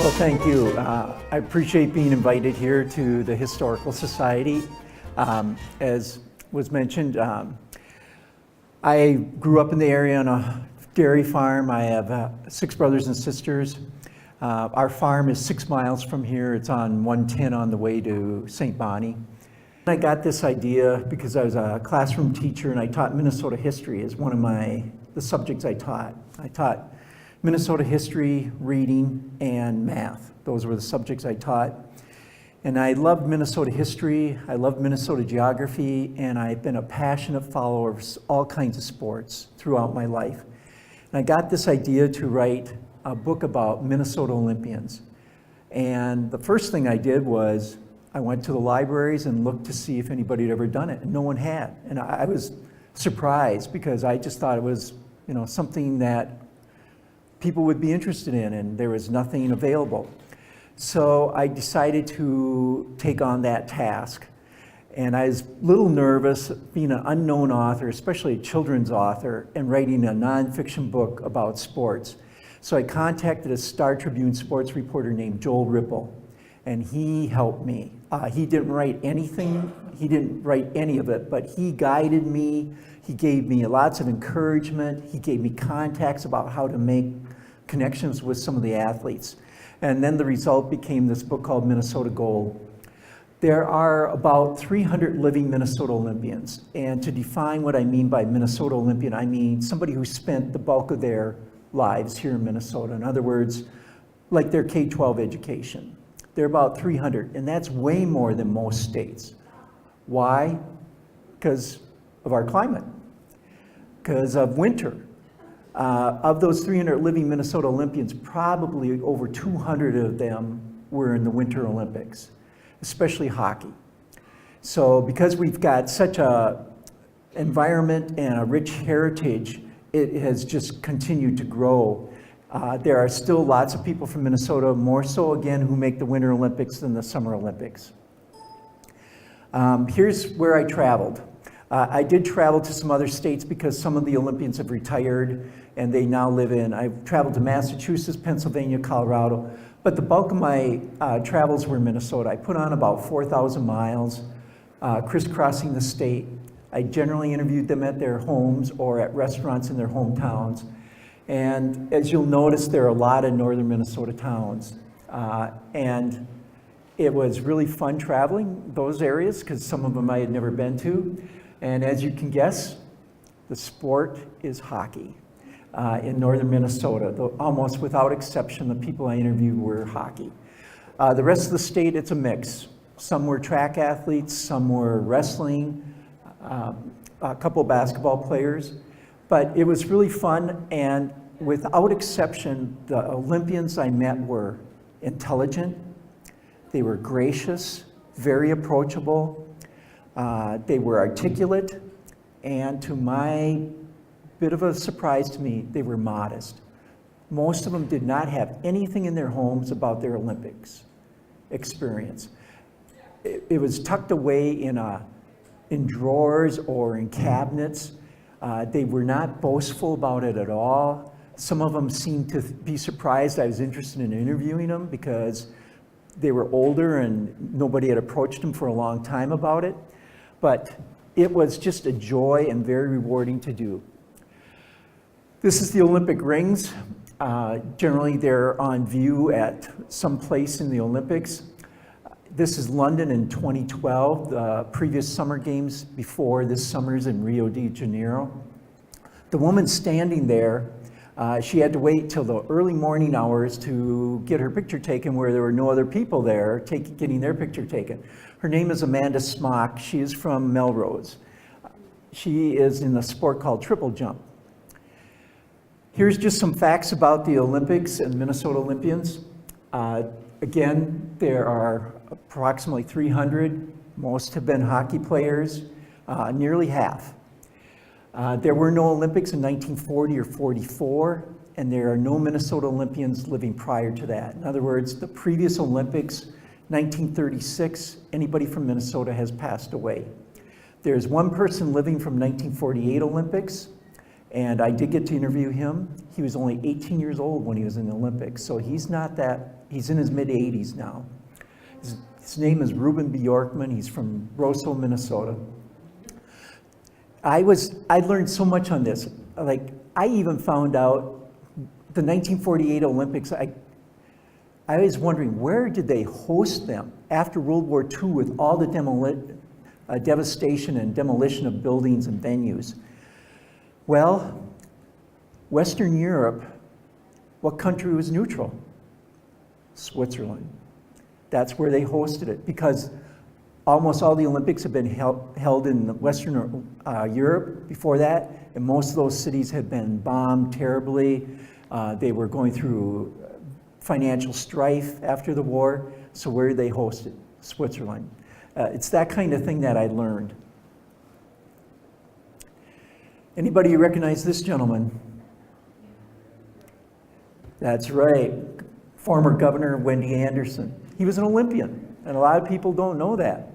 Well, thank you. I appreciate being invited here to the Historical Society. As was mentioned, I grew up in the area on a dairy farm. I have 6 brothers and sisters. Our farm is 6 miles from here. It's on 110 on the way to St. Bonnie. I got this idea because I was a classroom teacher and I taught Minnesota history as one of the subjects I taught. I taught Minnesota history, reading, and math. Those were the subjects I taught. And I loved Minnesota history, I loved Minnesota geography, and I've been a passionate follower of all kinds of sports throughout my life. And I got this idea to write a book about Minnesota Olympians. And the first thing I did was I went to the libraries and looked to see if anybody had ever done it, and no one had. And I was surprised because I just thought it was, something that people would be interested in, and there was nothing available. So I decided to take on that task. And I was a little nervous being an unknown author, especially a children's author, and writing a nonfiction book about sports. So I contacted a Star Tribune sports reporter named Joel Ripple, and he helped me. He didn't write anything, he didn't write any of it, but he guided me, he gave me lots of encouragement, he gave me contacts about how to make connections with some of the athletes. And then the result became this book called Minnesota Gold. There are about 300 living Minnesota Olympians. And to define what I mean by Minnesota Olympian, I mean somebody who spent the bulk of their lives here in Minnesota. In other words, like their K-12 education. They're about 300, and that's way more than most states. Why? Because of our climate, because of winter. Of those 300 living Minnesota Olympians, probably over 200 of them were in the Winter Olympics, especially hockey. So because we've got such a environment and a rich heritage, it has just continued to grow. There are still lots of people from Minnesota, more so again, who make the Winter Olympics than the Summer Olympics. Here's where I traveled. I did travel to some other states because some of the Olympians have retired and they now live I've traveled to Massachusetts, Pennsylvania, Colorado, but the bulk of my travels were in Minnesota. I put on about 4,000 miles, crisscrossing the state. I generally interviewed them at their homes or at restaurants in their hometowns. And as you'll notice, there are a lot of northern Minnesota towns. And it was really fun traveling those areas because some of them I had never been to. And as you can guess, the sport is hockey in northern Minnesota. Almost without exception, the people I interviewed were hockey. The rest of the state, it's a mix. Some were track athletes, some were wrestling, a couple of basketball players. But it was really fun, and without exception, the Olympians I met were intelligent, they were gracious, very approachable, they were articulate, and to my bit of a surprise to me, they were modest. Most of them did not have anything in their homes about their Olympics experience. It was tucked away in drawers or in cabinets. They were not boastful about it at all. Some of them seemed to be surprised I was interested in interviewing them because they were older and nobody had approached them for a long time about it. But it was just a joy and very rewarding to do. This is the Olympic rings. Generally, they're on view at some place in the Olympics. This is London in 2012, the previous summer games before this summer's in Rio de Janeiro. The woman standing there, she had to wait till the early morning hours to get her picture taken where there were no other people there getting their picture taken. Her name is Amanda Smock. She is from Melrose. She is in a sport called triple jump. Here's just some facts about the Olympics and Minnesota Olympians. Again, there are approximately 300. Most have been hockey players, nearly half. There were no Olympics in 1940 or 44, and there are no Minnesota Olympians living prior to that. In other words, the previous Olympics, 1936, anybody from Minnesota has passed away. There's one person living from 1948 Olympics, And I did get to interview him. He was only 18 years old when he was in the Olympics, so he's not that, he's in his mid-80s now. His name is Ruben Bjorkman. He's from Roseau, Minnesota. I learned so much on this. Like, I even found out the 1948 Olympics, I was wondering, where did they host them after World War II with all the devastation and demolition of buildings and venues? Well, Western Europe, what country was neutral? Switzerland. That's where they hosted it, because almost all the Olympics have been held in Western Europe before that, and most of those cities had been bombed terribly. They were going through financial strife after the war, so where did they host it? Switzerland. It's that kind of thing that I learned. Anybody recognize this gentleman? That's right, former Governor Wendy Anderson. He was an Olympian, and a lot of people don't know that.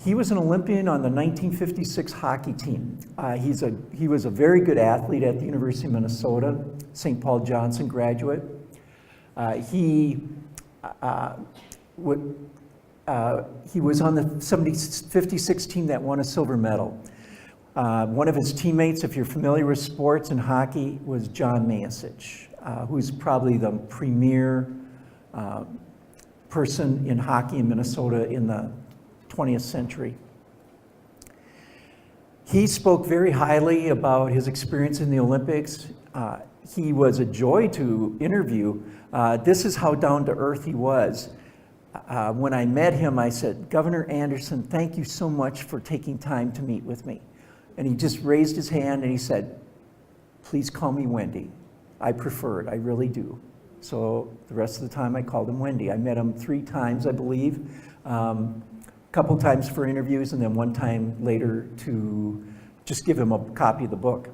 He was an Olympian on the 1956 hockey team. He was a very good athlete at the University of Minnesota, St. Paul Johnson graduate. He was on the 56 team that won a silver medal. One of his teammates, if you're familiar with sports and hockey, was John Mayasich, who's probably the premier person in hockey in Minnesota in the 20th century. He spoke very highly about his experience in the Olympics. He was a joy to interview. This is how down to earth he was. When I met him, I said, "Governor Anderson, thank you so much for taking time to meet with me." And he just raised his hand and he said, "Please call me Wendy. I prefer it, I really do." So the rest of the time I called him Wendy. I met him 3 times, I believe. A couple times for interviews, and then one time later to just give him a copy of the book.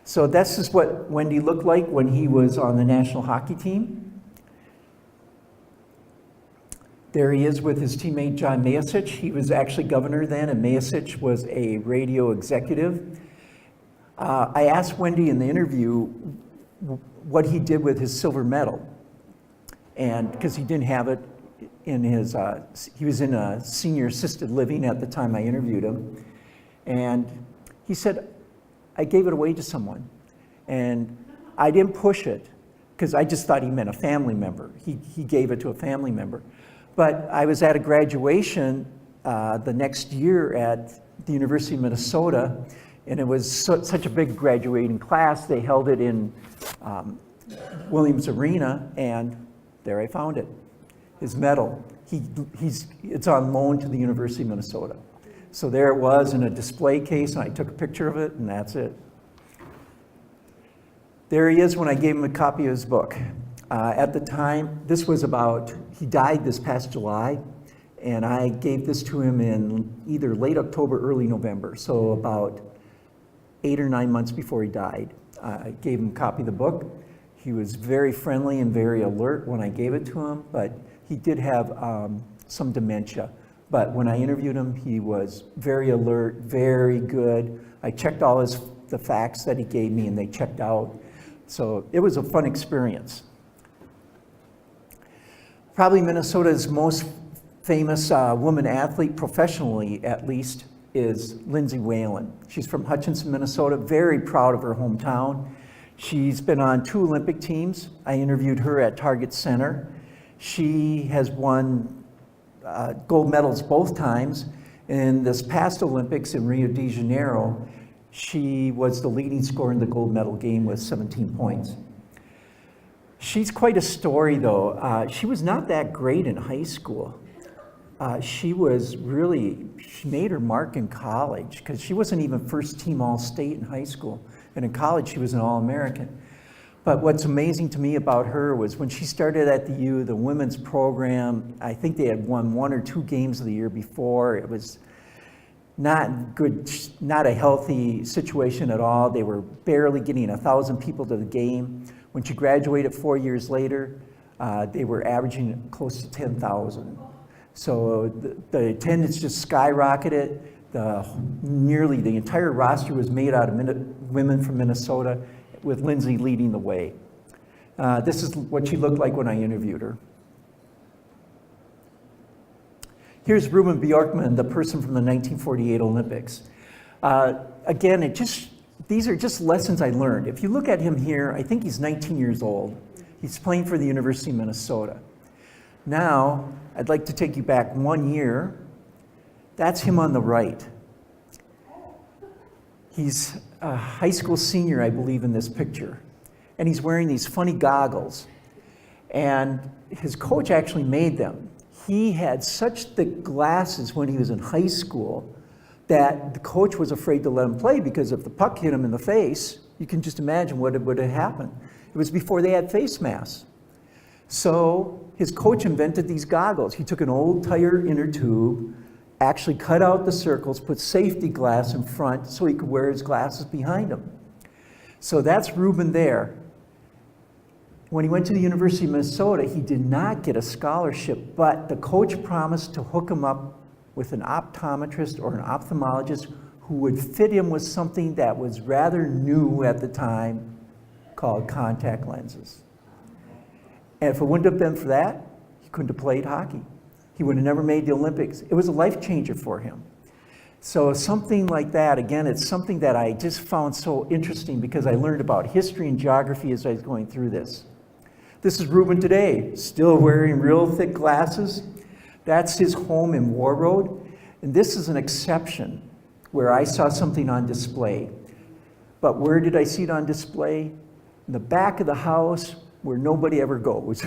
So this is what Wendy looked like when he was on the national hockey team. There he is with his teammate John Mayasich. He was actually governor then, and Mayasich was a radio executive. I asked Wendy in the interview what he did with his silver medal, and because he didn't have it in his, he was in a senior assisted living at the time I interviewed him, and he said, "I gave it away to someone," and I didn't push it because I just thought he meant a family member. He gave it to a family member. But I was at a graduation the next year at the University of Minnesota, and it was such a big graduating class. They held it in Williams Arena, and there I found it, his medal. It's on loan to the University of Minnesota. So there it was in a display case, and I took a picture of it, and that's it. There he is when I gave him a copy of his book. At the time, this was he died this past July, and I gave this to him in either late October, early November, so about 8 or 9 months before he died. I gave him a copy of the book. He was very friendly and very alert when I gave it to him, but he did have some dementia. But when I interviewed him, he was very alert, very good. I checked all the facts that he gave me, and they checked out. So it was a fun experience. Probably Minnesota's most famous woman athlete, professionally at least, is Lindsay Whalen. She's from Hutchinson, Minnesota, very proud of her hometown. She's been on 2 Olympic teams. I interviewed her at Target Center. She has won gold medals both times. In this past Olympics in Rio de Janeiro, she was the leading scorer in the gold medal game with 17 points. She's quite a story, though. She was not that great in high school. She made her mark in college because she wasn't even first team All-State in high school. And in college, she was an All-American. But what's amazing to me about her was when she started at the U, the women's program, I think they had won 1 or 2 games of the year before. It was not good, not a healthy situation at all. They were barely getting 1,000 people to the game. When she graduated 4 years later, they were averaging close to 10,000. So the attendance just skyrocketed. Nearly the entire roster was made out of women from Minnesota, with Lindsay leading the way. This is what she looked like when I interviewed her. Here's Ruben Bjorkman, the person from the 1948 Olympics. Again, these are just lessons I learned. If you look at him here, I think he's 19 years old. He's playing for the University of Minnesota. Now, I'd like to take you back 1 year. That's him on the right. He's a high school senior, I believe, in this picture. And he's wearing these funny goggles. And his coach actually made them. He had such thick glasses when he was in high school that the coach was afraid to let him play, because if the puck hit him in the face, you can just imagine what would have happened. It was before they had face masks. So his coach invented these goggles. He took an old tire inner tube, actually cut out the circles, put safety glass in front so he could wear his glasses behind him. So that's Ruben there. When he went to the University of Minnesota, he did not get a scholarship, but the coach promised to hook him up with an optometrist or an ophthalmologist who would fit him with something that was rather new at the time, called contact lenses. And if it wouldn't have been for that, he couldn't have played hockey. He would have never made the Olympics. It was a life changer for him. So something like that, again, it's something that I just found so interesting, because I learned about history and geography as I was going through this. This is Ruben today, still wearing real thick glasses. That's his home in War Road. And this is an exception where I saw something on display. But where did I see it on display? In the back of the house where nobody ever goes.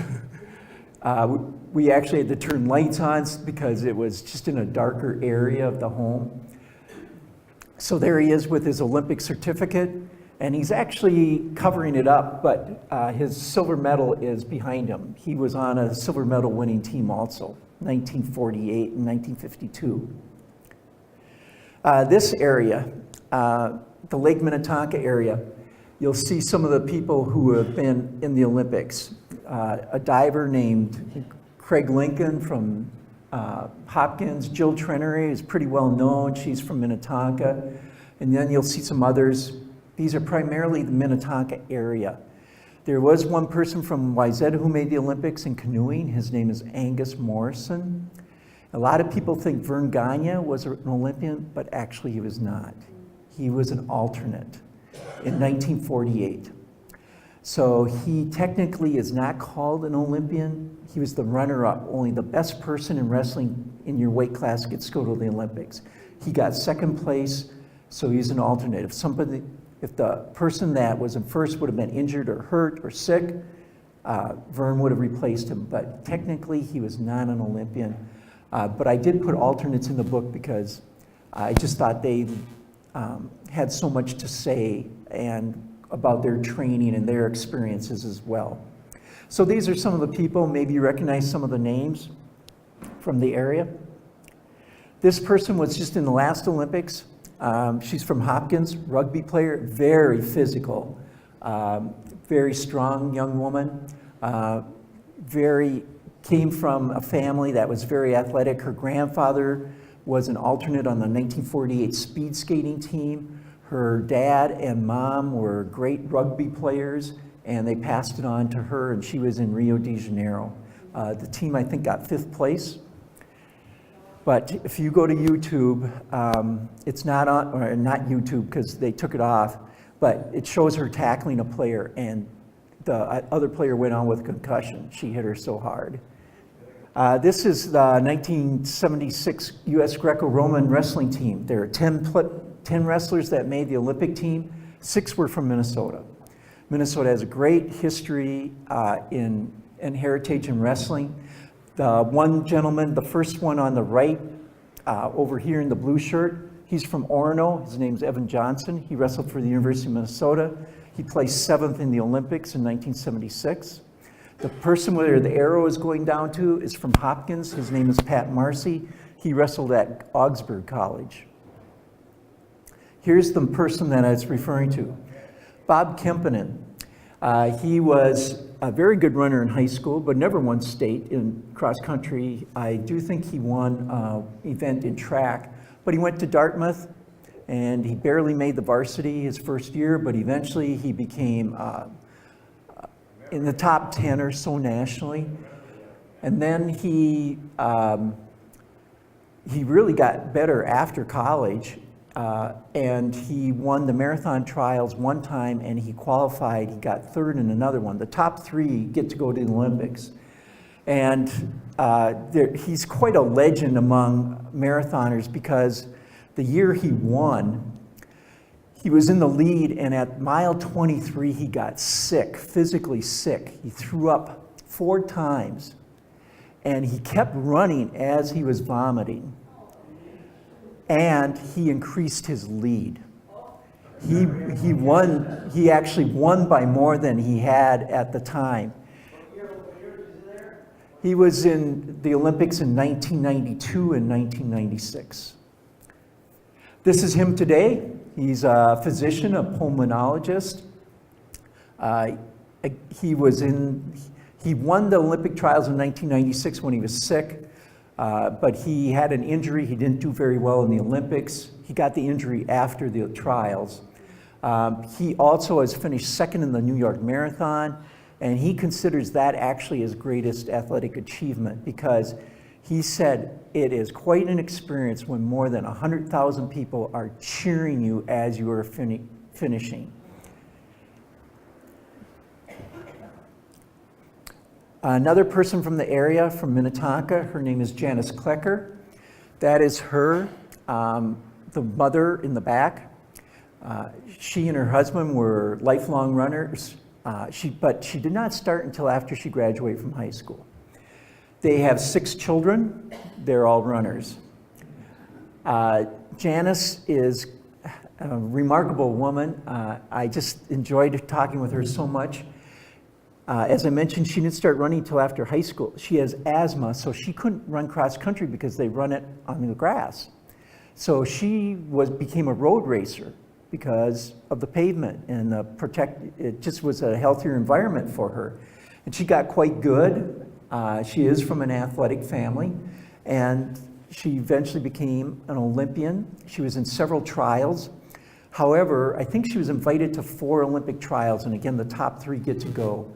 We actually had to turn lights on because it was just in a darker area of the home. So there he is with his Olympic certificate, and he's actually covering it up, but his silver medal is behind him. He was on a silver medal winning team also, 1948 and 1952. This area, the Lake Minnetonka area, you'll see some of the people who have been in the Olympics. A diver named Craig Lincoln from Hopkins. Jill Trenery is pretty well known. She's from Minnetonka. And then you'll see some others. These are primarily the Minnetonka area. There was one person from Wayzata who made the Olympics in canoeing. His name is Angus Morrison. A lot of people think Vern Gagne was an Olympian, but actually he was not. He was an alternate in 1948. So he technically is not called an Olympian. He was the runner-up. Only the best person in wrestling in your weight class gets to go to the Olympics. He got second place, so he's an alternate. If the person that was in first would have been injured or hurt or sick, Vern would have replaced him. But technically, he was not an Olympian. But I did put alternates in the book because I just thought they had so much to say and about their training and their experiences as well. So these are some of the people. Maybe you recognize some of the names from the area. This person was just in the last Olympics. She's from Hopkins, rugby player, very physical, very strong young woman, came from a family that was very athletic. Her grandfather was an alternate on the 1948 speed skating team. Her dad and mom were great rugby players, and they passed it on to her, and she was in Rio de Janeiro. The team, I think, got 5th place. But if you go to YouTube, it's not on, or not YouTube because they took it off, but it shows her tackling a player, and the other player went on with concussion. She hit her so hard. This is the 1976 US Greco-Roman wrestling team. There are 10 wrestlers that made the Olympic team. 6 were from Minnesota. Minnesota has a great history in heritage in wrestling. The one gentleman, the first one on the right, over here in the blue shirt, he's from Orono. His name's Evan Johnson. He wrestled for the University of Minnesota. He placed 7th in the Olympics in 1976. The person where the arrow is going down to is from Hopkins. His name is Pat Marcy. He wrestled at Augsburg College. Here's the person that I was referring to, Bob Kempinen. He was a very good runner in high school, but never won state in cross country. I do think he won an event in track, But he went to Dartmouth, and he barely made the varsity his first year, but eventually he became in the top 10 or so nationally. And then he really got better after college, and he won the marathon trials one time, and he qualified. He got third in another one. The top 3 get to go to the Olympics. And he's quite a legend among marathoners because the year he won, he was in the lead, and at mile 23, he got sick, physically sick. He threw up 4 times, and he kept running as he was vomiting, and he increased his lead. He actually won by more than he had at the time. He was in the Olympics in 1992 and 1996. This is him today. He's a physician, a pulmonologist. He won the Olympic trials in 1996 when he was sick, but he had an injury. He didn't do very well in the Olympics. He got the injury after the trials. He also has finished second in the New York Marathon, and he considers that actually his greatest athletic achievement because he said it is quite an experience when more than 100,000 people are cheering you as you are finishing. Another person from the area, from Minnetonka, her name is Janice Klecker. That is her, the mother in the back. She and her husband were lifelong runners, but she did not start until after she graduated from high school. They have 6 children. They're all runners. Janice is a remarkable woman. I just enjoyed talking with her so much. As I mentioned, she didn't start running until after high school. She has asthma, so she couldn't run cross country because they run it on the grass. So she became a road racer because of the pavement and it just was a healthier environment for her. And she got quite good. She is from an athletic family, and she eventually became an Olympian. She was in several trials. However, I think she was invited to 4 Olympic trials, and again, the top 3 get to go.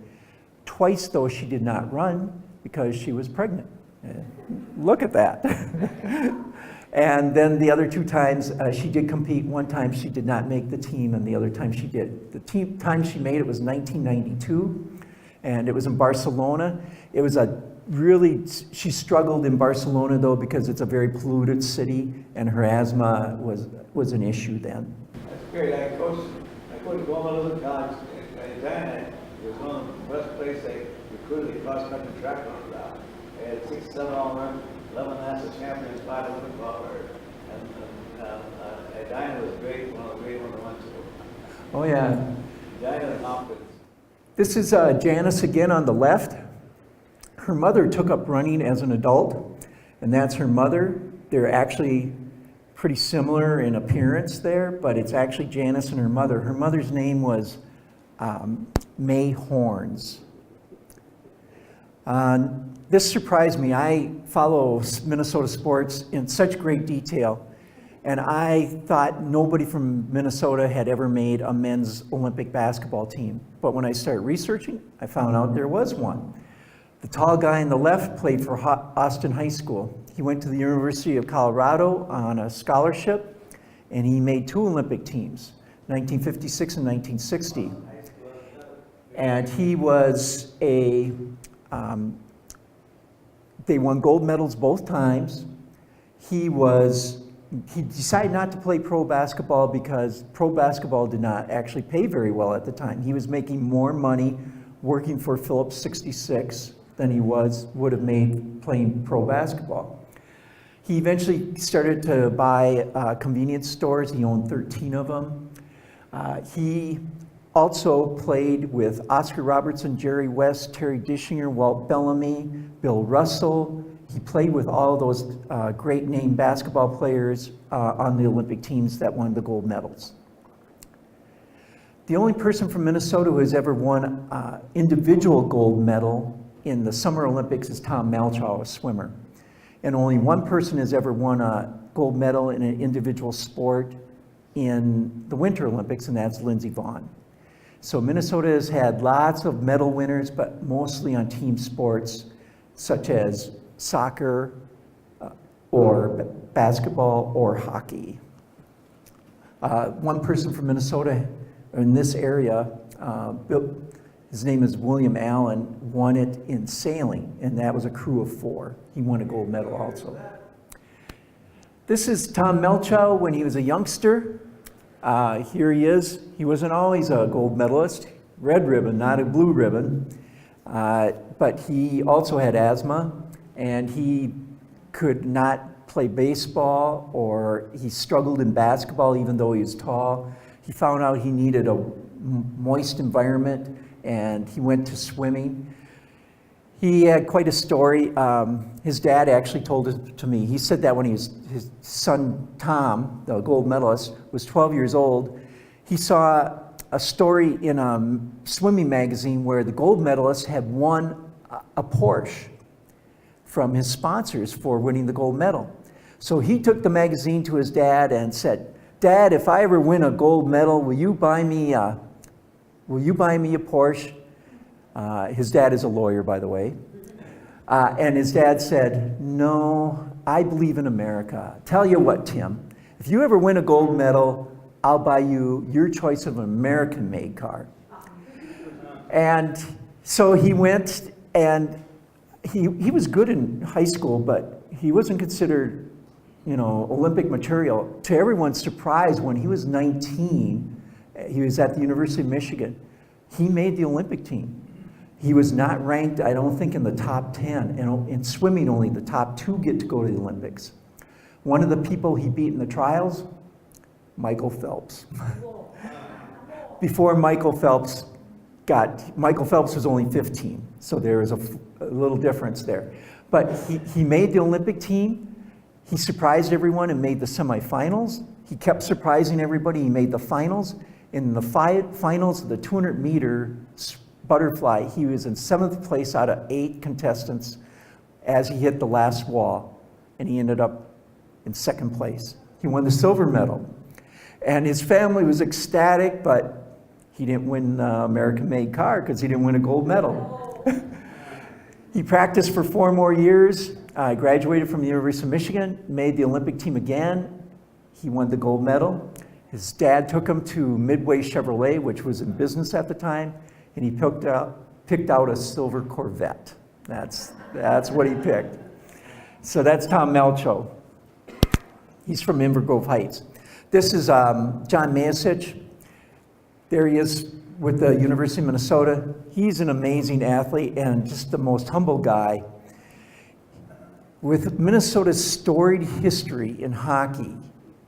Twice, though, she did not run because she was pregnant. Look at that. And then the other 2 times she did compete. One time she did not make the team, and the other time she did. The time she made it was 1992. And it was in Barcelona. It was she struggled in Barcelona though because it's a very polluted city and her asthma was an issue then. That's great. I coached Gold College in Diana. It was one of the best places they recruited a cross-country track runners out. They had 6, 7 all-around, 11 national champions, 5 Olympic qualifiers. And Diana was great, one of the great ones I went to. Oh yeah. Diana and Hopkins. This is Janice again on the left. Her mother took up running as an adult, and that's her mother. They're actually pretty similar in appearance there, but it's actually Janice and her mother. Her mother's name was May Horns. This surprised me. I follow Minnesota sports in such great detail, and I thought nobody from Minnesota had ever made a men's Olympic basketball team. But when I started researching, I found out there was one. The tall guy on the left played for Austin High School. He went to the University of Colorado on a scholarship, and he made 2 Olympic teams, 1956 and 1960. And he was they won gold medals both times. He decided not to play pro basketball because pro basketball did not actually pay very well at the time. He was making more money working for Phillips 66 than he would have made playing pro basketball. He eventually started to buy convenience stores. He owned 13 of them. He also played with Oscar Robertson, Jerry West, Terry Dischinger, Walt Bellamy, Bill Russell. He played with all those great name basketball players on the Olympic teams that won the gold medals. The only person from Minnesota who has ever won an individual gold medal in the Summer Olympics is Tom Malchow, a swimmer. And only one person has ever won an gold medal in an individual sport in the Winter Olympics, and that's Lindsay Whalen. So Minnesota has had lots of medal winners, but mostly on team sports such as soccer or basketball or hockey. One person from Minnesota in this area, his name is William Allen, won it in sailing, and that was a crew of 4. He won a gold medal also. This is Tom Malchow when he was a youngster. Here he is. He wasn't always a gold medalist, red ribbon, not a blue ribbon, but he also had asthma, and he could not play baseball, or he struggled in basketball even though he was tall. He found out he needed a moist environment, and he went to swimming. He had quite a story. His dad actually told it to me. He said that when his son Tom, the gold medalist, was 12 years old, he saw a story in a swimming magazine where the gold medalist had won a Porsche from his sponsors for winning the gold medal. So he took the magazine to his dad and said, "Dad, if I ever win a gold medal, will you buy me a Porsche?" His dad is a lawyer, by the way. And his dad said, "No, I believe in America. Tell you what, Tim, if you ever win a gold medal, I'll buy you your choice of an American-made car." And so he went, and he was good in high school, but he wasn't considered, Olympic material. To everyone's surprise, when he was 19, he was at the University of Michigan. He made the Olympic team. He was not ranked, I don't think, in the top 10. And in swimming, only the top 2 get to go to the Olympics. One of the people he beat in the trials, Michael Phelps. Before Michael Phelps was only 15, so there was a little difference there. But he made the Olympic team. He surprised everyone and made the semifinals. He kept surprising everybody. He made the finals. In the finals of the 200-meter butterfly, he was in 7th place out of 8 contestants as he hit the last wall, and he ended up in 2nd place. He won the silver medal, and his family was ecstatic, but he didn't win the American-made car because he didn't win a gold medal. He practiced for 4 more years, graduated from the University of Michigan, made the Olympic team again. He won the gold medal. His dad took him to Midway Chevrolet, which was in business at the time, and he picked out a silver Corvette. That's what he picked. So that's Tom Malchow. He's from Inver Grove Heights. This is John Mayasich. There he is with the University of Minnesota. He's an amazing athlete and just the most humble guy. With Minnesota's storied history in hockey,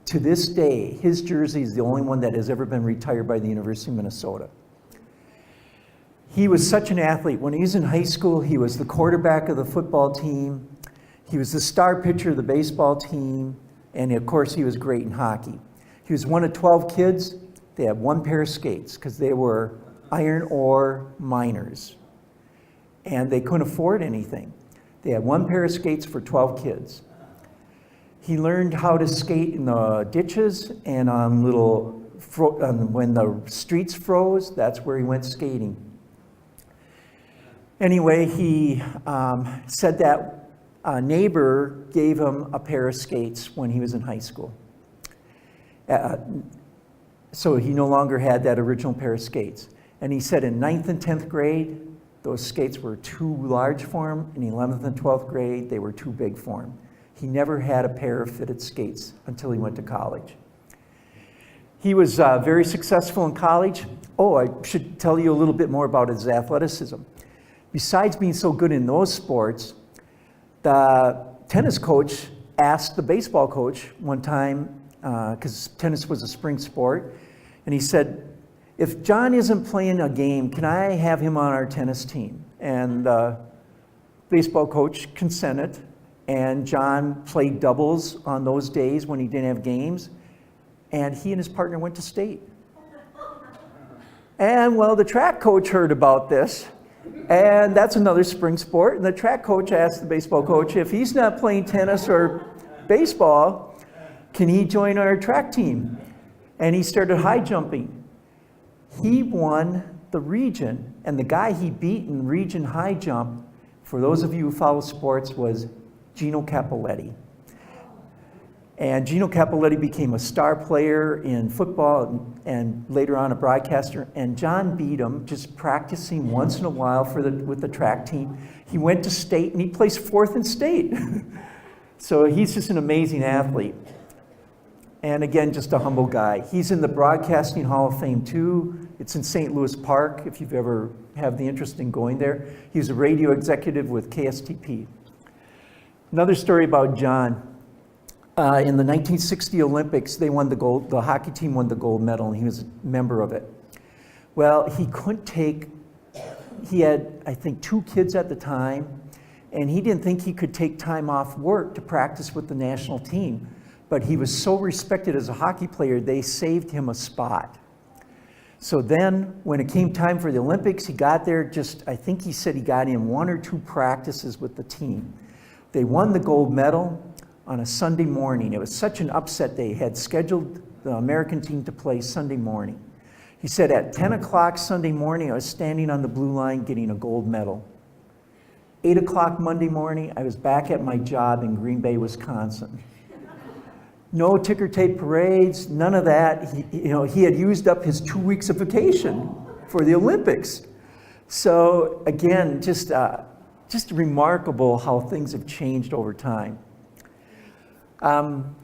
to this day, his jersey is the only one that has ever been retired by the University of Minnesota. He was such an athlete. When he was in high school, he was the quarterback of the football team. He was the star pitcher of the baseball team. And of course, he was great in hockey. He was one of 12 kids. They had 1 pair of skates because they were iron ore miners. And they couldn't afford anything. They had 1 pair of skates for 12 kids. He learned how to skate in the ditches and on when the streets froze, that's where he went skating. Anyway, he said that a neighbor gave him a pair of skates when he was in high school. So he no longer had that original pair of skates. And he said in 9th and 10th grade, those skates were too large for him. In 11th and 12th grade, they were too big for him. He never had a pair of fitted skates until he went to college. He was very successful in college. Oh, I should tell you a little bit more about his athleticism. Besides being so good in those sports, the tennis coach asked the baseball coach one time, because tennis was a spring sport, and he said, "If John isn't playing a game, can I have him on our tennis team?" And the baseball coach consented, and John played doubles on those days when he didn't have games, and he and his partner went to state. And well, the track coach heard about this, and that's another spring sport, and the track coach asked the baseball coach, if he's not playing tennis or baseball, can he join our track team? And he started high jumping. He won the region, and the guy he beat in region high jump, for those of you who follow sports, was Gino Cappelletti. And Gino Cappelletti became a star player in football and later on a broadcaster. And John beat him just practicing once in a while with the track team. He went to state and he placed 4th in state. So he's just an amazing athlete. And again, just a humble guy. He's in the Broadcasting Hall of Fame too. It's in St. Louis Park, if you've ever have the interest in going there. He was a radio executive with KSTP. Another story about John. In the 1960 Olympics, they won the gold. The hockey team won the gold medal, and he was a member of it. Well, he couldn't take. He had, I think, 2 kids at the time, and he didn't think he could take time off work to practice with the national team. But he was so respected as a hockey player, they saved him a spot. So then, when it came time for the Olympics, he got there. I think he said he got in 1 or 2 practices with the team. They won the gold medal on a Sunday morning. It was such an upset. They had scheduled the American team to play Sunday morning. He said at 10 o'clock Sunday morning, I was standing on the blue line getting a gold medal. 8 o'clock Monday morning, I was back at my job in Green Bay, Wisconsin. No ticker tape parades, none of that. He had used up his 2 weeks of vacation for the Olympics. So again, just remarkable how things have changed over time.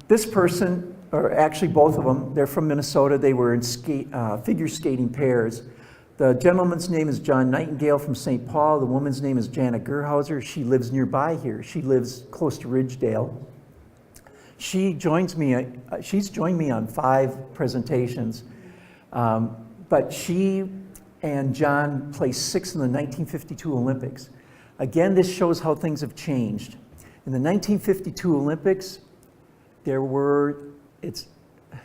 This person, or actually both of them, they're from Minnesota. They were in figure skating pairs. The gentleman's name is John Nightingale from St. Paul. The woman's name is Janet Gerhauser. She lives nearby here. She lives close to Ridgedale. She's joined me on 5 presentations. But she and John placed 6th in the 1952 Olympics. Again, this shows how things have changed. In the 1952 Olympics, there were,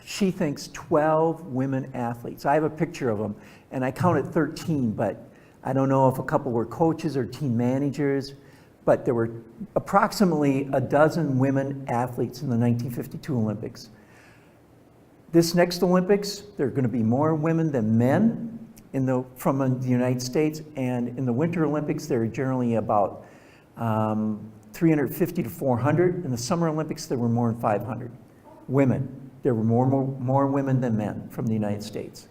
she thinks, 12 women athletes. I have a picture of them, and I counted 13, but I don't know if a couple were coaches or team managers, but there were approximately a dozen women athletes in the 1952 Olympics. This next Olympics, there are going to be more women than men from the United States, and in the Winter Olympics, there are generally about 350 to 400. In the Summer Olympics, there were more than 500 women. There were more women than men from the United States.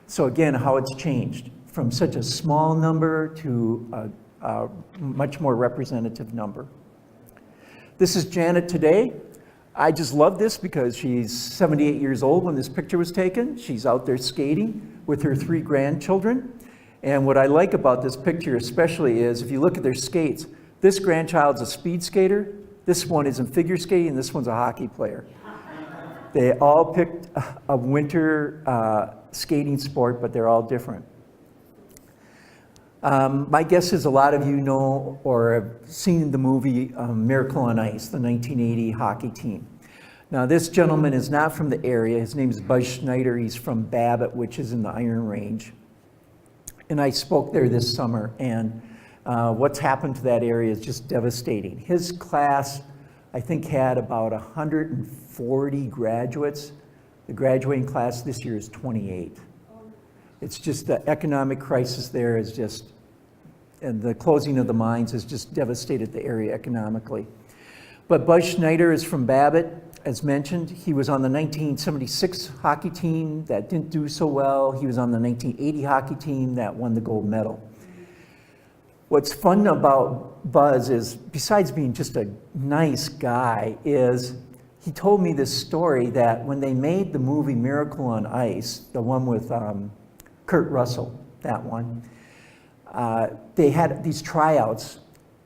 So again, how it's changed from such a small number to a much more representative number. This is Janet today. I just love this because she's 78 years old when this picture was taken. She's out there skating with her 3 grandchildren. And what I like about this picture especially is if you look at their skates, this grandchild's a speed skater, this one is in figure skating, and this one's a hockey player. They all picked a winter skating sport, but they're all different. My guess is a lot of you know or have seen the movie Miracle on Ice, the 1980 hockey team. Now this gentleman is not from the area. His name is Buzz Schneider. He's from Babbitt, which is in the Iron Range. And I spoke there this summer, and what's happened to that area is just devastating. His class, I think, had about 140 graduates. The graduating class this year is 28. It's just the economic crisis there is just, and the closing of the mines has just devastated the area economically. But Buzz Schneider is from Babbitt, as mentioned. He was on the 1976 hockey team that didn't do so well. He was on the 1980 hockey team that won the gold medal. What's fun about Buzz is, besides being just a nice guy, is he told me this story that when they made the movie Miracle on Ice, the one with Kurt Russell, that one, they had these tryouts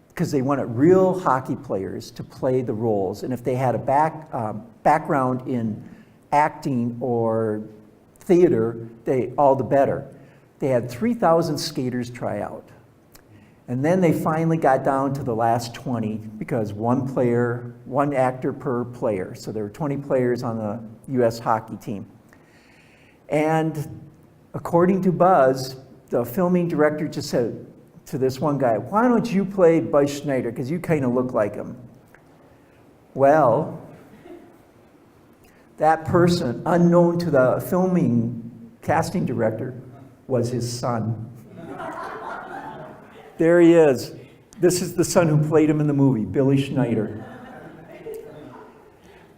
because they wanted real hockey players to play the roles. And if they had a background in acting or theater, all the better. They had 3,000 skaters try out. And then they finally got down to the last 20 because one actor per player. So there were 20 players on the US hockey team. And according to Buzz, the filming director just said to this one guy, "Why don't you play Buzz Schneider? Because you kind of look like him." Well, That person, unknown to the filming casting director, was his son. There he is. This is the son who played him in the movie, Billy Schneider.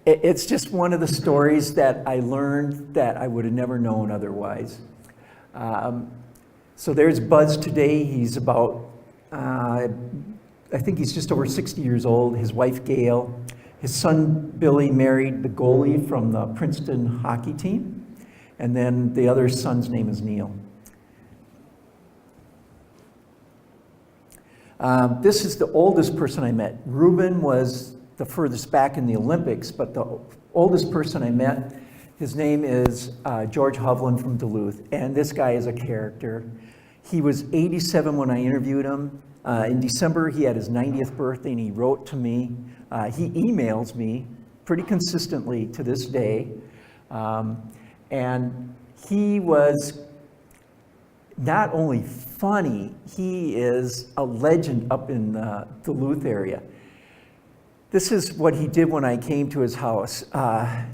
It's just one of the stories that I learned that I would have never known otherwise. So there's Buzz today. He's about, I think he's just over 60 years old. His wife, Gail. His son, Billy, married the goalie from the Princeton hockey team. And then the other son's name is Neil. This is the oldest person I met. Reuben was the furthest back in the Olympics, but the oldest person I met, his name is George Hovland from Duluth, and this guy is a character. He was 87 when I interviewed him. In December, he had his 90th birthday, and he wrote to me. He emails me pretty consistently to this day, and he was not only funny, he is a legend up in the Duluth area. This is what he did when I came to his house. I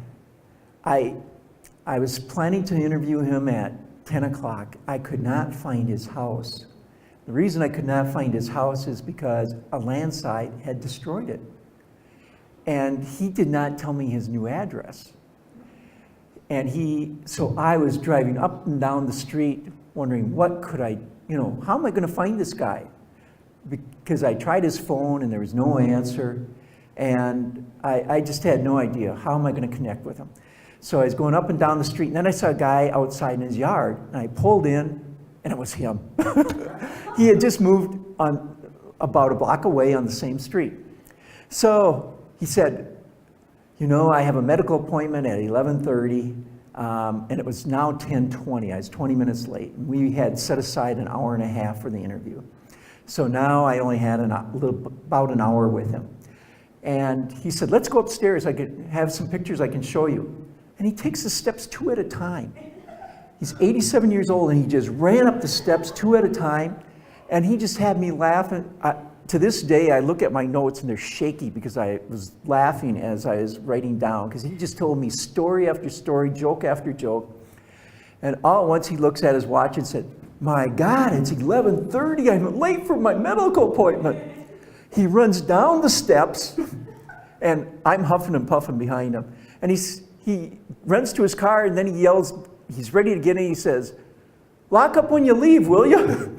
was planning to interview him at 10 o'clock. I could not find his house. The reason I could not find his house is because a landslide had destroyed it. And he did not tell me his new address. And so I was driving up and down the street wondering what could I, how am I going to find this guy? Because I tried his phone and there was no answer. And I just had no idea, how am I going to connect with him? So I was going up and down the street, and then I saw a guy outside in his yard, and I pulled in, and it was him. He had just moved on about a block away on the same street. So he said, I have a medical appointment at 11:30, and it was now 10:20. I was 20 minutes late. We had set aside an hour and a half for the interview. So now I only had about an hour with him. And he said, let's go upstairs. I could have some pictures I can show you. And he takes the steps 2 at a time. He's 87 years old, and he just ran up the steps 2 at a time, and he just had me laughing. To this day, I look at my notes, and they're shaky because I was laughing as I was writing down, because he just told me story after story, joke after joke. And all at once, he looks at his watch and said, my God, it's 11:30. I'm late for my medical appointment. He runs down the steps, and I'm huffing and puffing behind him. And he runs to his car, and then he yells, he's ready to get in, he says, lock up when you leave, will you?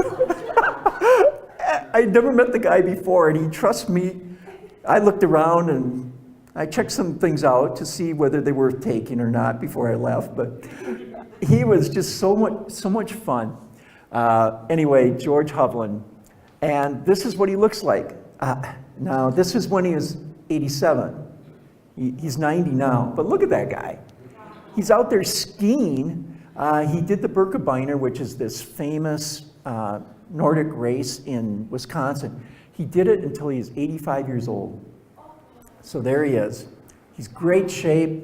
I'd never met the guy before, and he trusts me. I looked around, and I checked some things out to see whether they were taking or not before I left, but he was just so much fun. Anyway, George Hovland, and this is what he looks like. Now, this is when he was 87. He's 90 now, but look at that guy. He's out there skiing. He did the Birkebeiner, which is this famous Nordic race in Wisconsin. He did it until he was 85 years old. So there he is. He's great shape.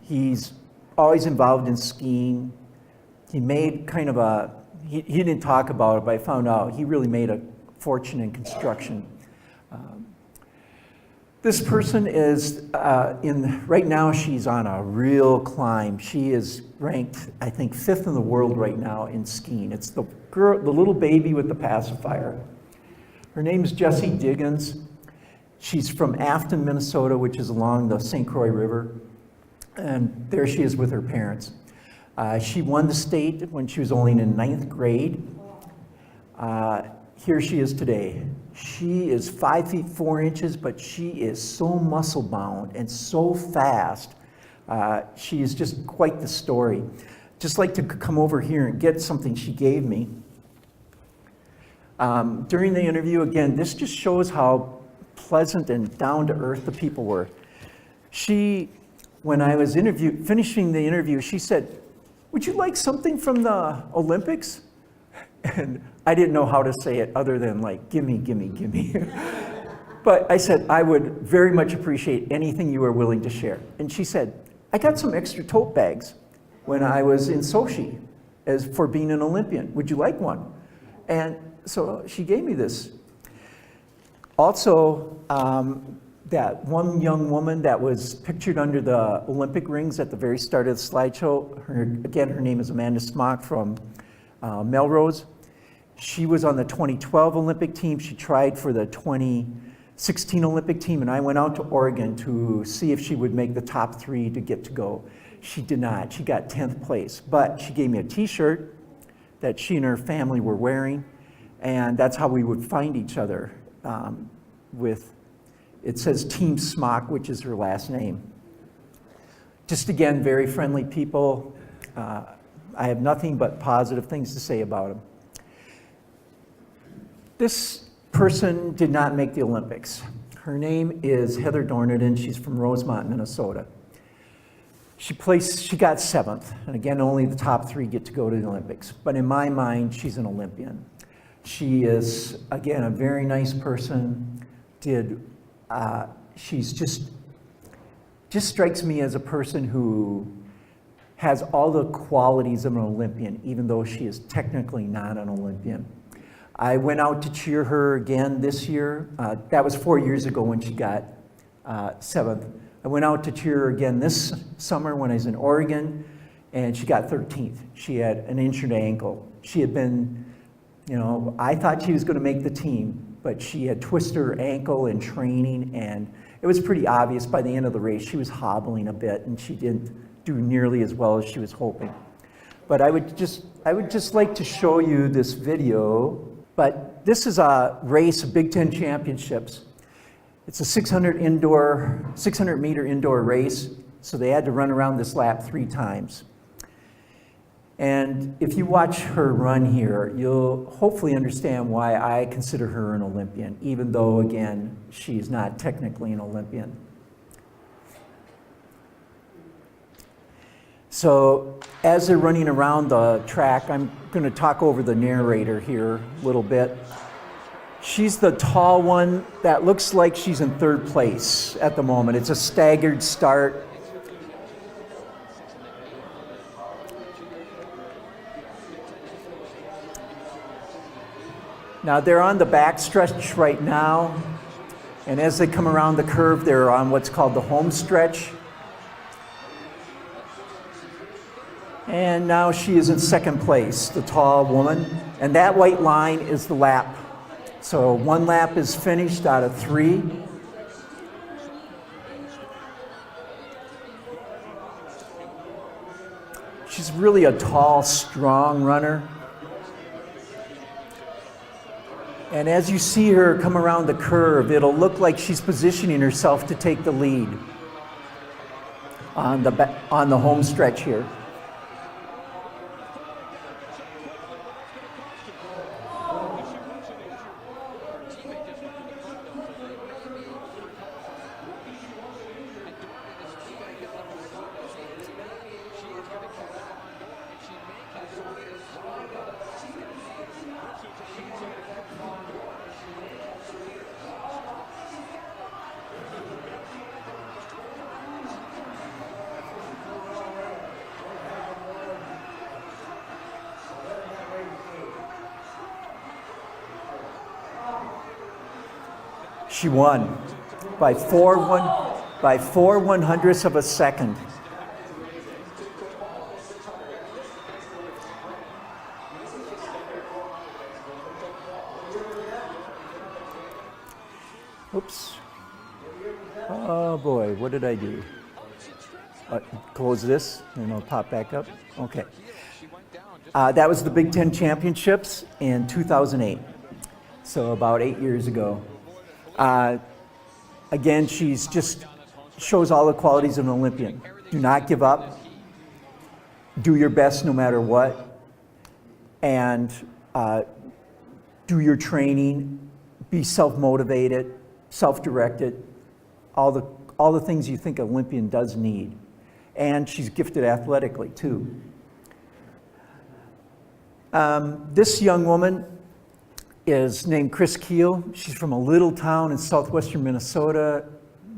He's always involved in skiing. He made kind of he didn't talk about it, but I found out he really made a fortune in construction. This person is right now she's on a real climb. She is ranked, I think, 5th in the world right now in skiing. It's the little baby with the pacifier. Her name is Jessie Diggins. She's from Afton, Minnesota, which is along the St. Croix River. And there she is with her parents. She won the state when she was only in 9th grade. Here she is today. She is 5 feet 4 inches, but she is so muscle bound and so fast. She is just quite the story. Just like to come over here and get something she gave me. During the interview, again, this just shows how pleasant and down to earth the people were. When I was finishing the interview, she said, would you like something from the Olympics? And I didn't know how to say it other than like, gimme, gimme, gimme. But I said, I would very much appreciate anything you are willing to share. And she said, I got some extra tote bags when I was in Sochi for being an Olympian. Would you like one? And so she gave me this. Also, that one young woman that was pictured under the Olympic rings at the very start of the slideshow, her name is Amanda Smock from Melrose. She was on the 2012 Olympic team. She tried for the 2016 Olympic team, and I went out to Oregon to see if she would make the top 3 to get to go. She did not. She got 10th place, but she gave me a t-shirt that she and her family were wearing, and that's how we would find each other. It says Team Smock, which is her last name. Just again, very friendly people. I have nothing but positive things to say about them. This person did not make the Olympics. Her name is Heather Dorniden. She's from Rosemont, Minnesota. She got 7th, and again, only the top 3 get to go to the Olympics. But in my mind, she's an Olympian. She is, again, a very nice person. She's just strikes me as a person who has all the qualities of an Olympian, even though she is technically not an Olympian. I went out to cheer her again this year. That was 4 years ago when she got 7th. I went out to cheer her again this summer when I was in Oregon, and she got 13th. She had an injured ankle. She had been, I thought she was going to make the team, but she had twisted her ankle in training, and it was pretty obvious by the end of the race she was hobbling a bit, and she didn't do nearly as well as she was hoping. But I would just like to show you this video. But this is a race of Big Ten championships. It's a 600 meter indoor race, so they had to run around this lap 3 times. And if you watch her run here, you'll hopefully understand why I consider her an Olympian, even though, again, she's not technically an Olympian. So as they're running around the track, I'm going to talk over the narrator here a little bit. She's the tall one that looks like she's in 3rd place at the moment. It's a staggered start. Now they're on the back stretch right now, and as they come around the curve, they're on what's called the home stretch. And now she is in 2nd place, the tall woman, and that white line is the lap. So 1 lap is finished out of 3. She's really a tall, strong runner. And as you see her come around the curve, it'll look like she's positioning herself to take the lead on the home stretch here. She won by 4/100ths of a second. Oops. Oh boy, what did I do? Close this and it'll pop back up. Okay. That was the Big Ten Championships in 2008. So about 8 years ago. Again, she's just shows all the qualities of an Olympian. Do not give up. Do your best no matter what. And do your training. Be self-motivated, self-directed. All the things you think an Olympian does need. And she's gifted athletically too. This young woman is named Chris Keel. She's from a little town in southwestern Minnesota,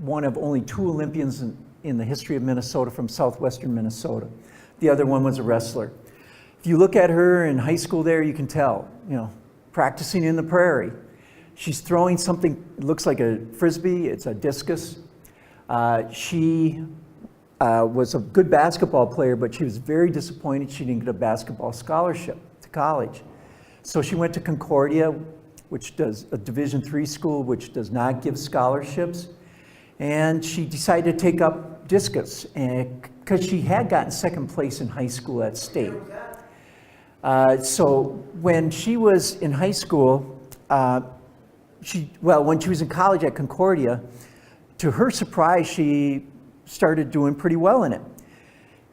one of only 2 Olympians in the history of Minnesota from southwestern Minnesota. The other one was a wrestler. If you look at her in high school there, you can tell, practicing in the prairie. She's throwing something, it looks like a frisbee, it's a discus. She was a good basketball player, but she was very disappointed she didn't get a basketball scholarship to college. So she went to Concordia, which does a Division III school, which does not give scholarships. And she decided to take up discus because she had gotten second place in high school at state. So when she was in high school, when she was in college at Concordia, to her surprise, she started doing pretty well in it.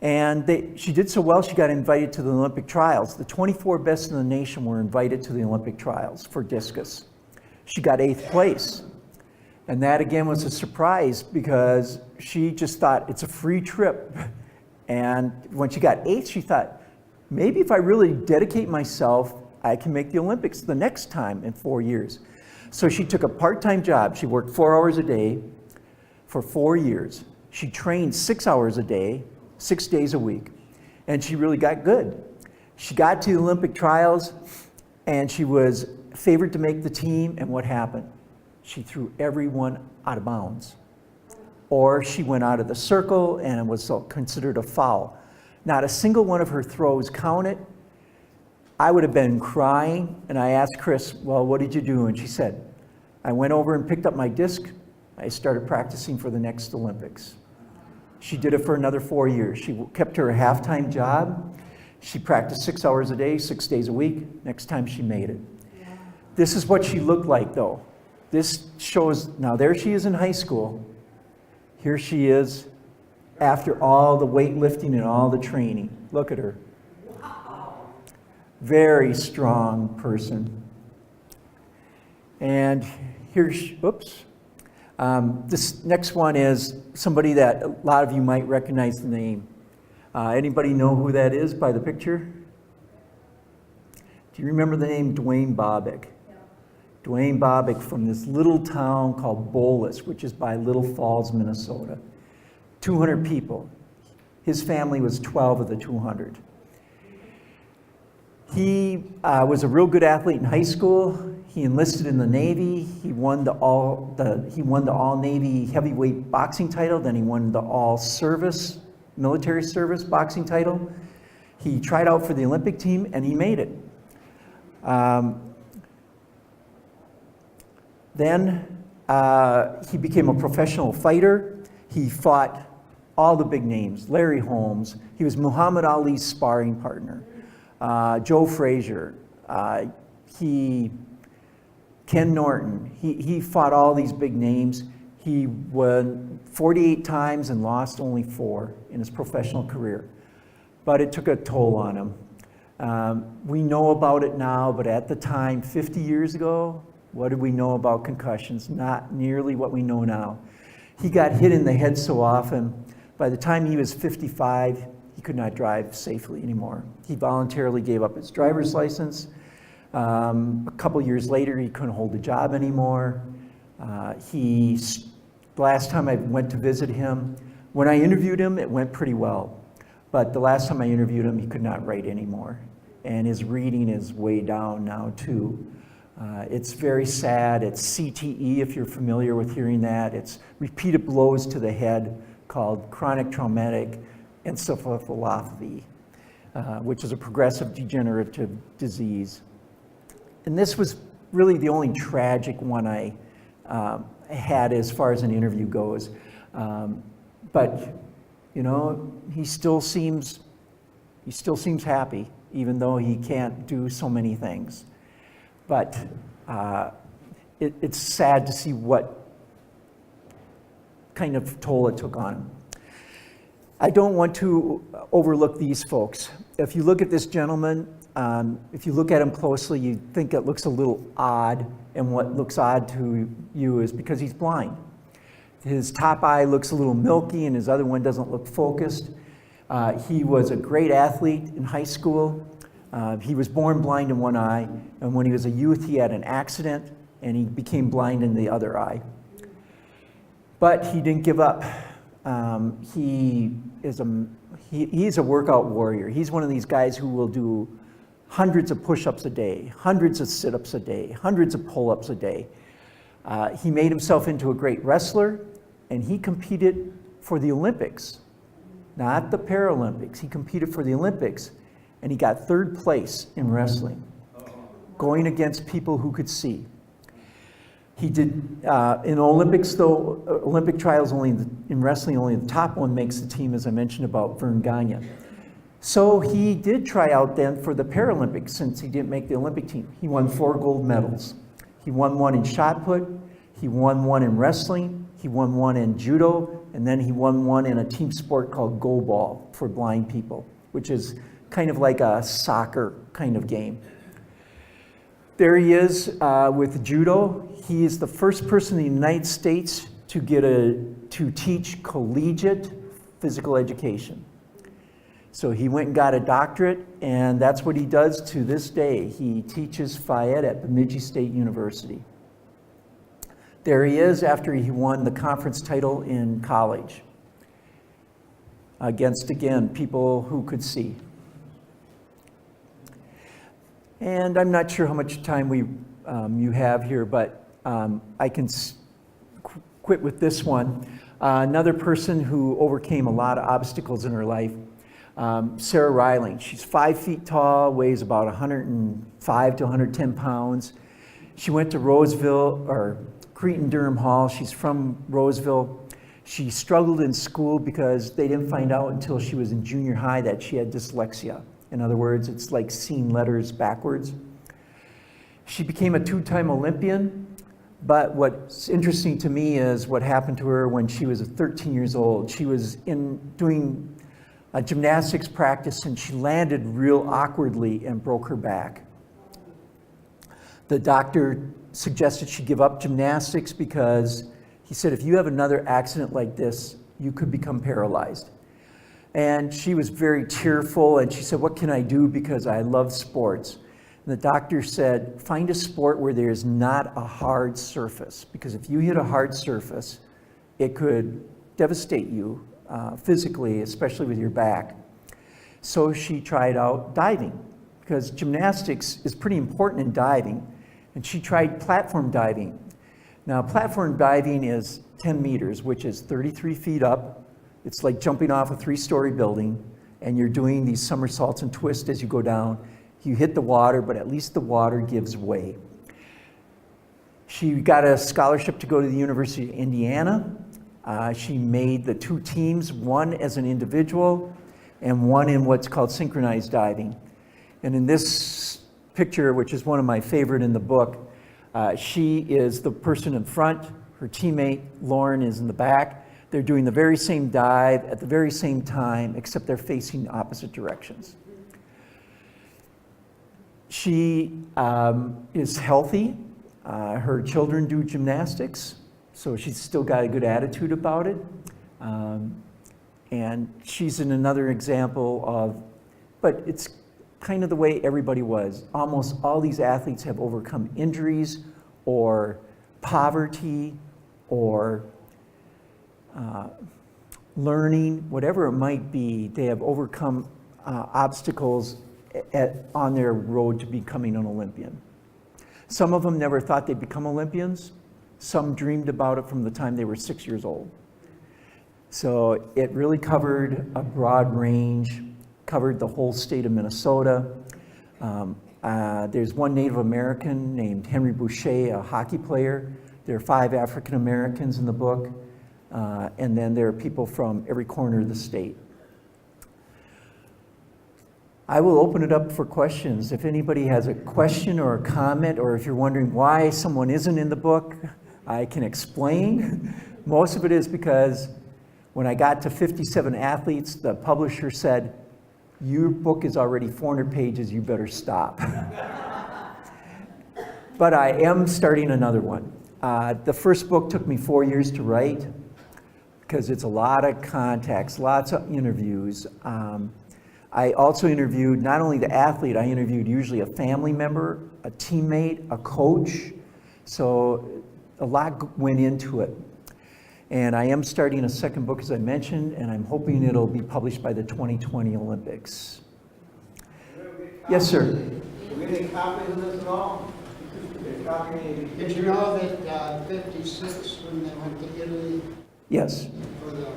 And she did so well, she got invited to the Olympic trials. The 24 best in the nation were invited to the Olympic trials for discus. She got 8th place. And that again was a surprise because she just thought it's a free trip. And when she got 8th, she thought, maybe if I really dedicate myself, I can make the Olympics the next time in 4 years. So she took a part-time job. She worked 4 hours a day for 4 years. She trained 6 hours a day, 6 days a week, and she really got good. She got to the Olympic trials, and she was favored to make the team, and what happened? She threw everyone out of bounds. Or she went out of the circle, and it was considered a foul. Not a single one of her throws counted. I would have been crying, and I asked Chris, well, what did you do? And she said, I went over and picked up my disc. I started practicing for the next Olympics. She did it for another 4 years. She kept her half-time job. She practiced 6 hours a day, 6 days a week. Next time she made it. Yeah. This is what she looked like, though. This shows, now there she is in high school. Here she is after all the weightlifting and all the training. Look at her. Very strong person. And here's, oops. This next one is somebody that a lot of you might recognize the name. Anybody know who that is by the picture? Do you remember the name Duane Bobick? Yeah. Duane Bobick from this little town called Bolus, which is by Little Falls, Minnesota. 200 people. His family was 12 of the 200. He was a real good athlete in high school. He enlisted in the Navy. He won the all-Navy heavyweight boxing title. Then he won the all-service, military service boxing title. He tried out for the Olympic team, and he made it. Then he became a professional fighter. He fought all the big names, Larry Holmes. He was Muhammad Ali's sparring partner. Joe Frazier, Ken Norton, he fought all these big names. He won 48 times and lost only 4 in his professional career. But it took a toll on him. We know about it now, but at the time, 50 years ago, what did we know about concussions? Not nearly what we know now. He got hit in the head so often, by the time he was 55, he could not drive safely anymore. He voluntarily gave up his driver's license. A couple years later, he couldn't hold a job anymore. The last time I went to visit him, when I interviewed him, it went pretty well. But the last time I interviewed him, he could not write anymore. And his reading is way down now, too. It's very sad. It's CTE, if you're familiar with hearing that. It's repeated blows to the head called chronic traumatic encephalopathy, which is a progressive degenerative disease. And this was really the only tragic one I had as far as an interview goes. But, you know, he still seems happy, even though he can't do so many things. But it's sad to see what kind of toll it took on him. I don't want to overlook these folks. If you look at this gentleman, if you look at him closely, you think it looks a little odd, and what looks odd to you is because he's blind. His top eye looks a little milky, and his other one doesn't look focused. He was a great athlete in high school. He was born blind in one eye, and when he was a youth, he had an accident, and he became blind in the other eye. But he didn't give up. He's a workout warrior. He's one of these guys who will do hundreds of push-ups a day, hundreds of sit-ups a day, hundreds of pull-ups a day. He made himself into a great wrestler, and he competed for the Olympics, not the Paralympics. He competed for the Olympics, and he got 3rd place in wrestling, going against people who could see. He did, in Olympics though, Olympic trials only, in wrestling only the top one makes the team, as I mentioned about Vern Gagne. So he did try out then for the Paralympics since he didn't make the Olympic team. He won 4 gold medals. He won 1 in shot put, he won 1 in wrestling, he won 1 in judo, and then he won 1 in a team sport called go ball for blind people, which is kind of like a soccer kind of game. There he is with judo. He is the first person in the United States to teach collegiate physical education. So he went and got a doctorate, and that's what he does to this day. He teaches Phi Ed at Bemidji State University. There he is after he won the conference title in college against, again, people who could see. And I'm not sure how much time you have here, but I can quit with this one. Another person who overcame a lot of obstacles in her life, Sarah Reiling. She's 5 feet tall, weighs about 105 to 110 pounds. She went to Roseville, or Cretin-Durham Hall. She's from Roseville. She struggled in school because they didn't find out until she was in junior high that she had dyslexia. In other words, it's like seeing letters backwards. She became a 2-time Olympian, but what's interesting to me is what happened to her when she was 13 years old. She was doing a gymnastics practice and she landed real awkwardly and broke her back. The doctor suggested she give up gymnastics because he said, if you have another accident like this, you could become paralyzed. And she was very tearful, and she said, what can I do because I love sports? And the doctor said, find a sport where there's not a hard surface, because if you hit a hard surface, it could devastate you physically, especially with your back. So she tried out diving, because gymnastics is pretty important in diving, and she tried platform diving. Now, platform diving is 10 meters, which is 33 feet up. It's like jumping off a 3-story building, and you're doing these somersaults and twists as you go down. You hit the water, but at least the water gives way. She got a scholarship to go to the University of Indiana. She made the 2 teams, one as an individual and one in what's called synchronized diving. And in this picture, which is one of my favorite in the book, she is the person in front. Her teammate, Lauren, is in the back. They're doing the very same dive at the very same time, except they're facing opposite directions. She is healthy. Her children do gymnastics, so she's still got a good attitude about it. And she's in another example of, but it's kind of the way everybody was. Almost all these athletes have overcome injuries or poverty or learning, whatever it might be. They have overcome obstacles on their road to becoming an Olympian. Some of them never thought they'd become Olympians. Some dreamed about it from the time they were 6 years old. So it really covered a broad range, covered the whole state of Minnesota. There's one Native American named Henry Boucher, a hockey player. There are 5 African Americans in the book. And then there are people from every corner of the state. I will open it up for questions. If anybody has a question or a comment, or if you're wondering why someone isn't in the book, I can explain. Most of it is because when I got to 57 athletes, the publisher said, your book is already 400 pages, you better stop. But I am starting another one. The first book took me 4 years to write because it's a lot of contacts, lots of interviews. I also interviewed not only the athlete, I interviewed usually a family member, a teammate, a coach. So a lot went into it. And I am starting a second book, as I mentioned, and I'm hoping it'll be published by the 2020 Olympics. Yes, sir. Do we get any copies of this at all? Did copy any? Did you know that 56, when they went to Italy Yes, for the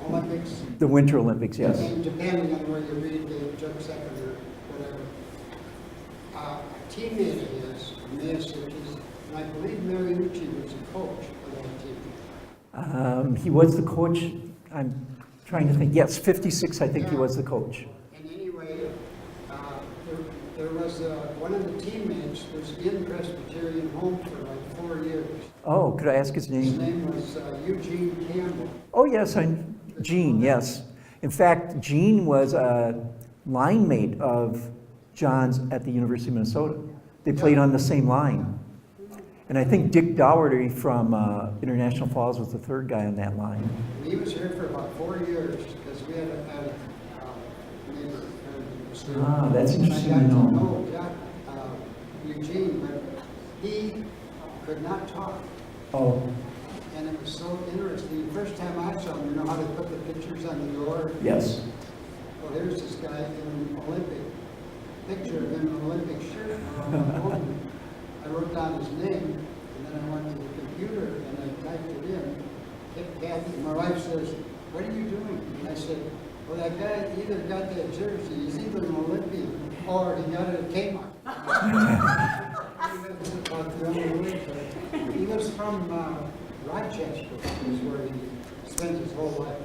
Olympics, the Winter Olympics, yes. and depending on where you read the jump second or whatever, a teammate of his, Mayasich, and I believe Mariucci was a coach for that team. He was the coach, I'm trying to think, yes, 56, I think he was the coach. And anyway, there was one of the teammates was in Presbyterian Home for like 4 years. Oh, could I ask his His name? name was Eugene Campbell. Oh, yes, Gene, yes. In fact, Gene was a line mate of John's at the University of Minnesota. They played on the same line. And I think Dick Dougherty from International Falls was the third guy on that line. He was here for about 4 years because we had a neighbor friend. Ah, that's interesting to I got know. to know Eugene, but he could not talk. Oh, And it was so interesting. The first time I saw him, you know how they put the pictures on the door? yes. Well, here's this guy in an Olympic picture of him in an Olympic shirt. And on my phone, I wrote down his name, and then I went to the computer and I typed it in. Packy, my wife says, "What are you doing?" And I said, "Well, that guy either got that jersey, he's either an Olympian, or he got it at Kmart." He was from Rochester, is where he spent his whole life.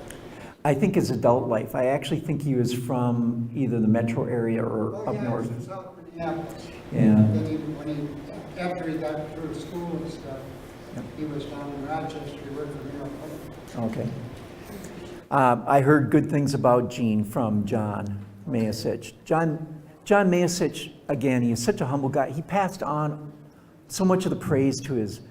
I think his adult life. I actually think he was from either the metro area or Oh, up yeah, north. he was South Minneapolis. Yeah. After he got through school and stuff, Yep. he was down in Rochester, he worked for Miracle. Okay. I heard good things about Gene from John Mayasich. John Mayasich, again, he is such a humble guy. He passed on so much of the praise to his,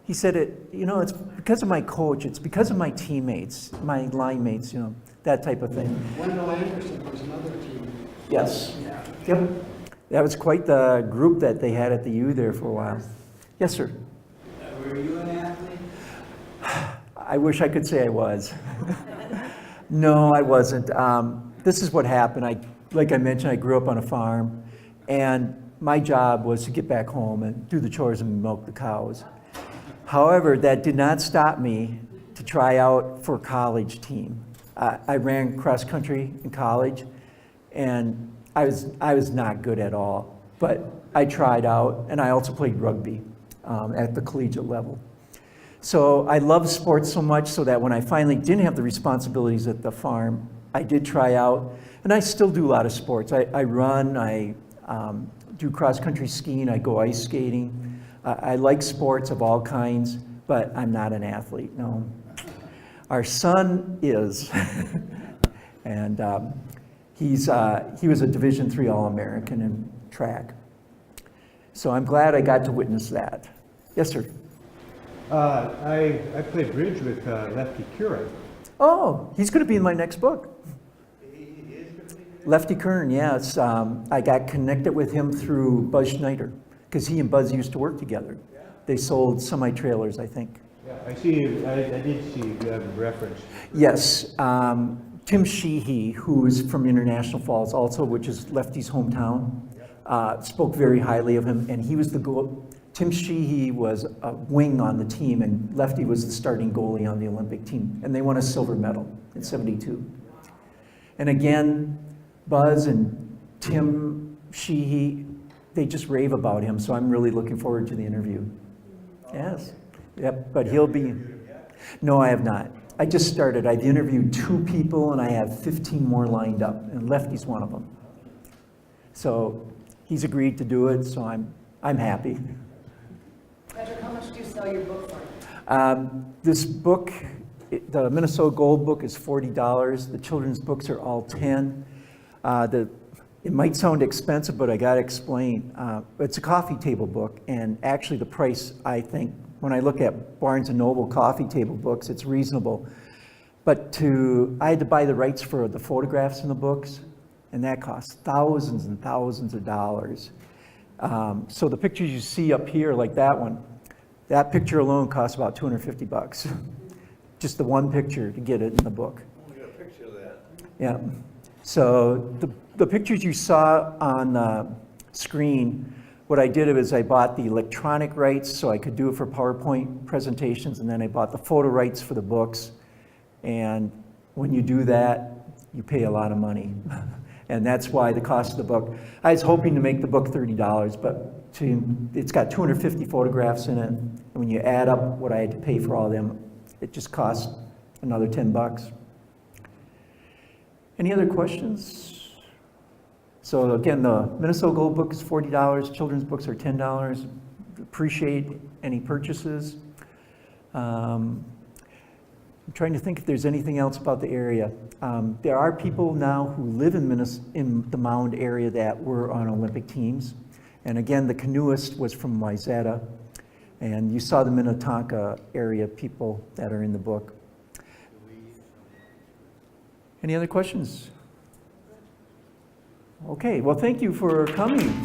he said it's because of my coach, it's because of my teammates, my line mates, that type of thing. Wendell Anderson was another team. Yes. Yep. That was quite the group that they had at the U there for a while. Yes, sir. Were you an athlete? I wish I could say I was. No, I wasn't. This is what happened. Like I mentioned, I grew up on a farm, and my job was to get back home and do the chores and milk the cows. However, that did not stop me to try out for a college team. I ran cross country in college, and I was not good at all, but I tried out, and I also played rugby at the collegiate level. So I love sports so much so that when I finally didn't have the responsibilities at the farm, I did try out, and I still do a lot of sports. I run, I do cross-country skiing, I go ice skating. I like sports of all kinds, but I'm not an athlete, no. Our son is, and he was a Division III All-American in track. So I'm glad I got to witness that. Yes, sir. I played bridge with Lefty Curran. Oh, he's going to be in my next book. Lefty Kern, yes. I got connected with him through Buzz Schneider, because he and Buzz used to work together. They sold semi-trailers, I think. Yeah, I see. I did see you have a reference. Yes. Tim Sheehy, who is from International Falls also, which is Lefty's hometown, spoke very highly of him, and he was the goal. Tim Sheehy was a wing on the team, and Lefty was the starting goalie on the Olympic team, and they won a silver medal in '72. And again, Buzz and Tim Sheehy, they just rave about him, so I'm really looking forward to the interview. Yes. Yep, but he'll be... No, I have not. I just started. I've interviewed 2 people, and I have 15 more lined up, and Lefty's one of them. So he's agreed to do it, so I'm happy. Patrick, how much do you sell your book for? This book, the Minnesota Gold book, is $40. The children's books are all $10. It might sound expensive, but I got to explain. It's a coffee table book, and actually the price, I think, when I look at Barnes & Noble coffee table books, it's reasonable. But I had to buy the rights for the photographs in the books, and that costs thousands and thousands of dollars. So the pictures you see up here, like that one, that picture alone costs about $250. Just the one picture to get it in the book. We got a picture of that. Yeah. So the pictures you saw on the screen, what I did is I bought the electronic rights so I could do it for PowerPoint presentations, and then I bought the photo rights for the books. And when you do that, you pay a lot of money. And that's why the cost of the book, I was hoping to make the book $30, but it's got 250 photographs in it. And when you add up what I had to pay for all of them, it just cost another $10. Any other questions? So again, the Minnesota Gold book is $40, children's books are $10. Appreciate any purchases. I'm trying to think if there's anything else about the area. There are people now who live in the Mound area that were on Olympic teams. And again, the canoeist was from Wayzata. And you saw the Minnetonka area people that are in the book. Any other questions? Okay, well, thank you for coming.